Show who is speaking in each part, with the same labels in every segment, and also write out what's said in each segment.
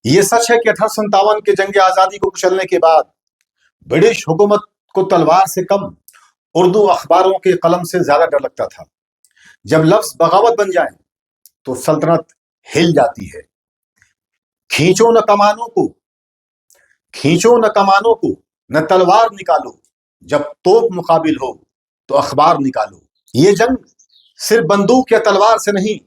Speaker 1: ये सच है कि 1857 के जंग आजादी को कुचलने के बाद ब्रिटिश हुकूमत को तलवार से कम उर्दू अखबारों के कलम से ज्यादा डर लगता था। जब लफ्ज बगावत बन जाए तो सल्तनत हिल जाती है। खींचो न कमानों को, खींचो न कमानों को, न तलवार निकालो, जब तोप मुकाबिल हो तो अखबार निकालो। ये जंग सिर्फ बंदूक या तलवार से नहीं,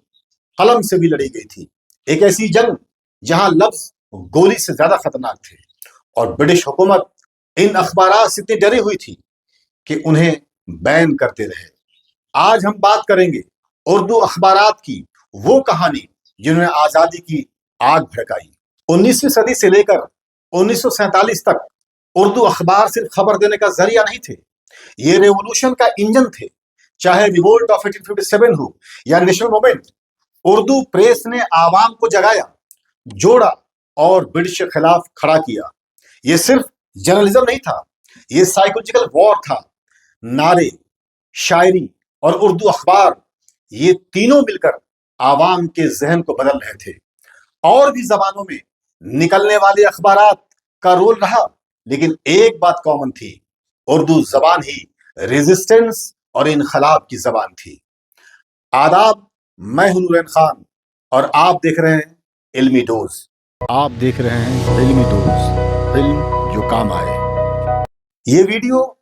Speaker 1: कलम से भी लड़ी गई थी। एक ऐसी जंग जहां लफ्ज गोली से ज्यादा खतरनाक थे और ब्रिटिश हुकूमत इन अखबारात से इतनी डरी हुई थी कि उन्हें बैन करते रहे। आज हम बात करेंगे उर्दू अखबारात की, वो कहानी जिन्होंने आजादी की आग भड़काई। 19वीं सदी से लेकर 1947 तक उर्दू अखबार सिर्फ खबर देने का जरिया नहीं थे, ये रेवोल्यूशन का इंजन थे। चाहे रिवोल्ट ऑफ 1857 हो या नेशनल मूवमेंट, उर्दू प्रेस ने आवाम को जगाया, जोड़ा और ब्रिटिश के खिलाफ खड़ा किया। ये सिर्फ जर्नलिज्म नहीं था, ये साइकोलॉजिकल वॉर था। नारे, शायरी और उर्दू अखबार, ये तीनों मिलकर आवाम के जहन को बदल रहे थे। और भी जबानों में निकलने वाले अखबारात का रोल रहा, लेकिन एक बात कॉमन थी, उर्दू जबान ही रेजिस्टेंस और इनकलाब की जबान थी। आदाब, मैं हूं नूरैन खान और आप देख रहे हैं इल्मी डोज। आप देख रहे हैं इल्मी डोज, इल्म जो काम आए। ये वीडियो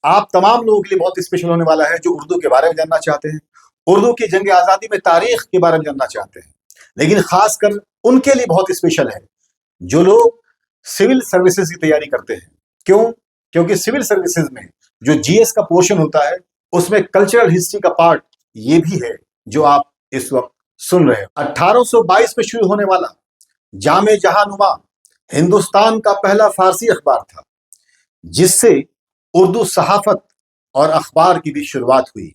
Speaker 1: आप तमाम लोगों के लिए बहुत स्पेशल होने वाला है जो उर्दू के बारे में जानना चाहते हैं, उर्दू की जंग आजादी में तारीख के बारे में जानना चाहते हैं। लेकिन खासकर उनके लिए बहुत स्पेशल है जो लोग सिविल सर्विसेज की तैयारी करते हैं। क्यों? क्योंकि सिविल सर्विसेज में जो जीएस का पोर्शन होता है, उसमें कल्चरल हिस्ट्री का पार्ट ये भी है जो आप इस वक्त सुन रहे हैं। 1822 में शुरू होने वाला जामे जहानुमा हिंदुस्तान का पहला फारसी अखबार था, जिससे उर्दू सहाफत और अखबार की भी शुरुआत हुई।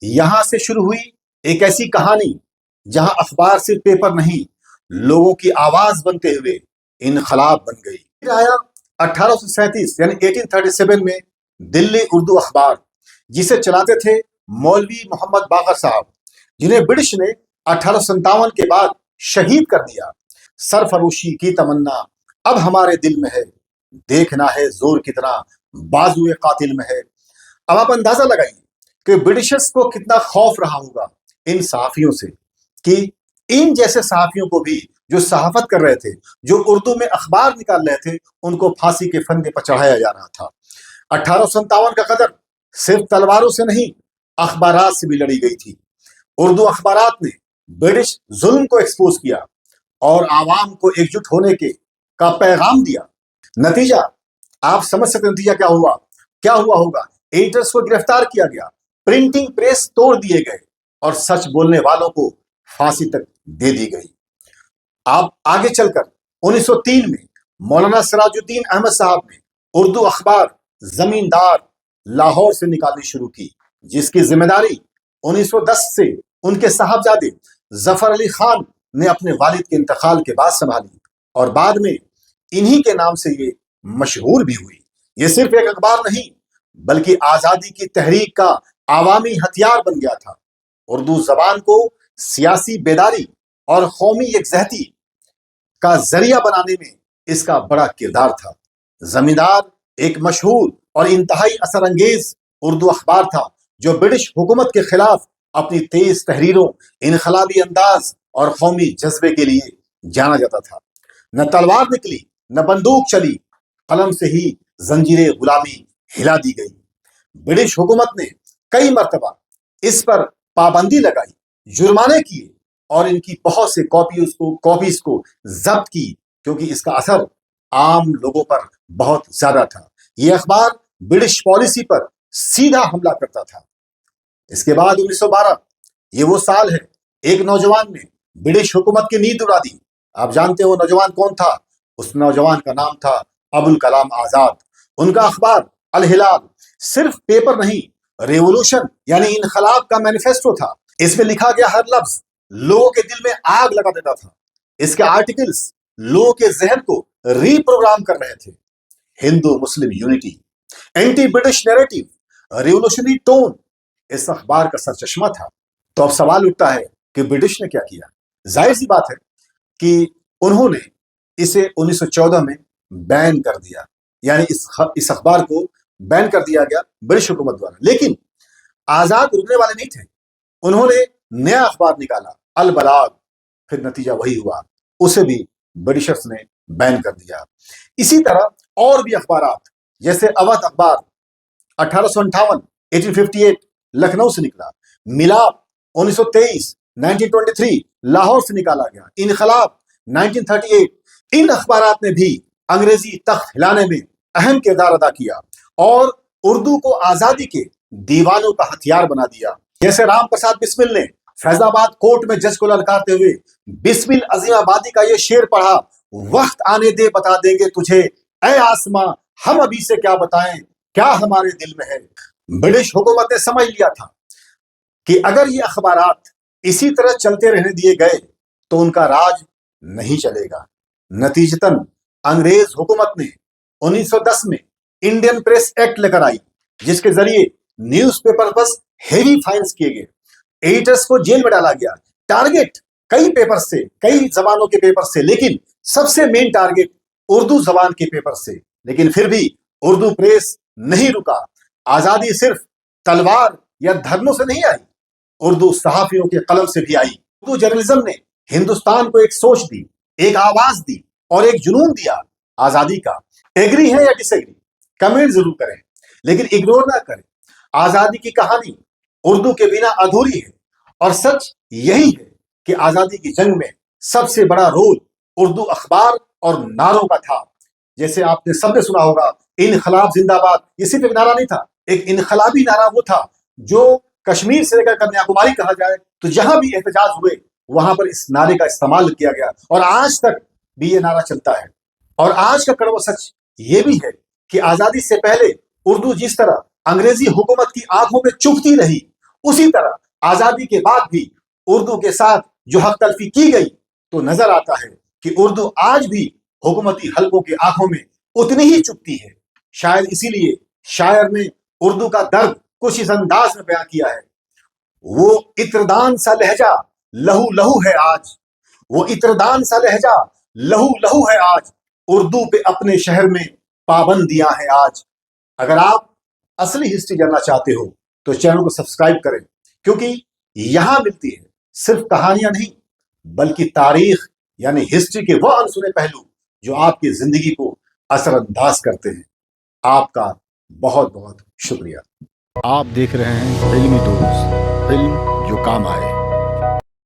Speaker 1: यहां से शुरू हुई एक ऐसी कहानी जहां अखबार सिर्फ पेपर नहीं, लोगों की आवाज बनते हुए इनकलाब बन गई। फिर आया 1837 यानी 1837 में दिल्ली उर्दू अखबार, जिसे चलाते थे मौलवी मोहम्मद बाकर साहब, जिन्हें ब्रिटिश ने 1857 के बाद शहीद कर दिया। सरफरोशी की तमन्ना अब हमारे दिल में है, देखना है जोर कितना बाजुए कातिल में है। अब आप अंदाजा लगाइए कि ब्रिटिशर्स को कितना खौफ रहा होगा इन सहाफियों से, कि इन जैसे सहाफियों को भी जो सहाफत कर रहे थे, जो उर्दू में अखबार निकाल रहे थे, उनको फांसी के फंदे पर चढ़ाया जा रहा था। 1857 का कदर सिर्फ तलवारों से नहीं, अखबारात से भी लड़ी गई थी। उर्दू अखबारात ने ब्रिटिश जुल्म को एक्सपोज किया और आवाम को एकजुट होने का पैगाम दिया। नतीजा आप समझ सकते, नतीजा क्या हुआ होगा। एडिटर्स को गिरफ्तार किया गया, प्रिंटिंग प्रेस तोड़ दिए गए और सच बोलने वालों को फांसी तक दे दी गई। आप आगे चलकर 1903 में मौलाना सिराजुद्दीन अहमद साहब ने उर्दू अखबार जमींदार लाहौर से निकालनी शुरू की, जिसकी जिम्मेदारी 1910 से उनके साहबजादे जफर अली खान ने अपने वालिद के इंतकाल के बाद संभाली और बाद में इन्हीं के नाम से ये मशहूर भी हुई। ये सिर्फ एक अखबार नहीं, बल्कि आजादी की तहरीक का आवामी हथियार बन गया था। उर्दू जबान को सियासी बेदारी और कौमी यकजहती का जरिया बनाने में इसका बड़ा किरदार था। जमींदार एक मशहूर और इंतहाई असरअंगेज उर्दू अखबार था जो ब्रिटिश हुकूमत के खिलाफ अपनी तेज तहरीरों, इनकलाबी अंदाज और कौमी जज्बे के लिए जाना जाता था। न तलवार निकली, न बंदूक चली, कलम से ही जंजीरे गुलामी हिला दी गई। ब्रिटिश हुकूमत ने कई मर्तबा इस पर पाबंदी लगाई, जुर्माने किए और इनकी बहुत से कॉपीज को जब्त की, क्योंकि इसका असर आम लोगों पर बहुत ज्यादा था। यह अखबार ब्रिटिश पॉलिसी पर सीधा हमला करता था। इसके बाद 1912, ये वो साल है, एक नौजवान ने ब्रिटिश हुकूमत की नींद उड़ा दी। आप जानते हो नौजवान कौन था? उस नौजवान का नाम था अबुल कलाम आजाद। उनका अखबार अल हिलाल सिर्फ पेपर नहीं, रेवोल्यूशन यानी इनकलाब का मैनिफेस्टो था। इसमें लिखा गया हर लफ्ज लोगों के दिल में आग लगा देता था। इसके आर्टिकल्स लोगों के जहन को रीप्रोग्राम कर रहे थे। Hindu Muslim unity, anti British narrative, revolutionary tone इस अखबार का सरचश्मा था। तो अब सवाल उठता है कि ब्रिटिश ने क्या किया? जाहिर सी बात है कि उन्होंने اسے 1914 میں بین کر دیا، یعنی اس اخبار کو بین کر دیا گیا برٹش حکومت دوارا۔ لیکن آزاد رکنے والے نہیں تھے، انہوں نے نیا اخبار نکالا، البلاغ، پھر نتیجہ وہی ہوا، اسے بھی برٹشرز نے بین کر دیا۔ اسی طرح اور بھی اخبارات، جیسے اودھ اخبار 1858 لکھنؤ سے نکلا، ملاپ 1923 1923 لاہور سے نکالا گیا، انقلاب 1938، ان اخبارات نے بھی انگریزی تخت ہلانے میں اہم کردار ادا کیا اور اردو کو آزادی کے دیوانوں کا ہتھیار بنا دیا۔ جیسے رام پرساد بسمل نے فیض آباد کورٹ میں جج کو للکارتے ہوئے بسمل عظیم آبادی کا یہ شعر پڑھا، وقت آنے دے بتا دیں گے تجھے اے آسماں، ہم ابھی سے کیا بتائیں، کیا ہمارے دل میں ہے۔ برٹش حکومت نے سمجھ لیا تھا کہ اگر یہ اخبارات اسی طرح چلتے رہنے دیے گئے تو ان کا راج نہیں چلے گا۔ نتیجتاً انگریز حکومت نے 1910 میں انڈین پریس ایکٹ لے کر آئی، جس کے ذریعے نیوز پیپر پر ہیوی فائنز کیے گئے، ایڈیٹرز کو جیل میں ڈالا گیا۔ ٹارگٹ کئی پیپر سے، کئی زبانوں کے پیپر سے، لیکن سب سے مین ٹارگٹ اردو زبان کے پیپر سے۔ لیکن پھر بھی اردو پریس نہیں رکا۔ آزادی صرف تلوار یا دھرنوں سے نہیں آئی، اردو صحافیوں کے قلم سے بھی آئی۔ اردو جرنلزم نے ہندوستان کو ایک سوچ دی، ایک آواز دی اور ایک جنون دیا آزادی کا۔ ایگری ہے یا ڈس ایگری، کمنٹ ضرور کریں، لیکن اگنور نہ کریں۔ آزادی کی کہانی اردو کے بنا ادھوری ہے، اور سچ یہی ہے کہ آزادی کی جنگ میں سب سے بڑا رول اردو اخبار اور نعروں کا تھا۔ جیسے آپ نے سب نے سنا ہوگا، انقلاب زندہ باد، یہ صرف ایک نعرہ نہیں تھا، ایک انقلابی نعرہ وہ تھا جو کشمیر سے لے کر کنیا کماری کہا جائے تو جہاں بھی احتجاج ہوئے وہاں پر اس نعرے کا استعمال کیا گیا، اور آج تک بھی یہ نعرہ چلتا ہے۔ اور آج کا کڑوا سچ یہ بھی ہے کہ آزادی سے پہلے اردو جس طرح انگریزی حکومت کی آنکھوں میں چبھتی رہی، اسی طرح آزادی کے بعد بھی اردو کے ساتھ جو حق تلفی کی گئی، تو نظر آتا ہے کہ اردو آج بھی حکومتی حلقوں کی آنکھوں میں اتنی ہی چبھتی ہے۔ شاید اسی لیے شاعر نے اردو کا درد کچھ اس انداز میں بیان کیا ہے، وہ عطردان سا لہجہ لہو لہو ہے آج، وہ عطردان سا لہجہ لہو لہو ہے آج، اردو پہ اپنے شہر میں پابندیاں ہیں آج۔ اگر آپ اصلی ہسٹری جاننا چاہتے ہو تو چینل کو سبسکرائب کریں، کیونکہ یہاں ملتی ہے صرف کہانیاں نہیں، بلکہ تاریخ یعنی ہسٹری کے وہ انسنے پہلو جو آپ کی زندگی کو اثر انداز کرتے ہیں۔ آپ کا بہت بہت شکریہ۔ آپ دیکھ رہے ہیں علمی ٹولز، علم جو کام آئے۔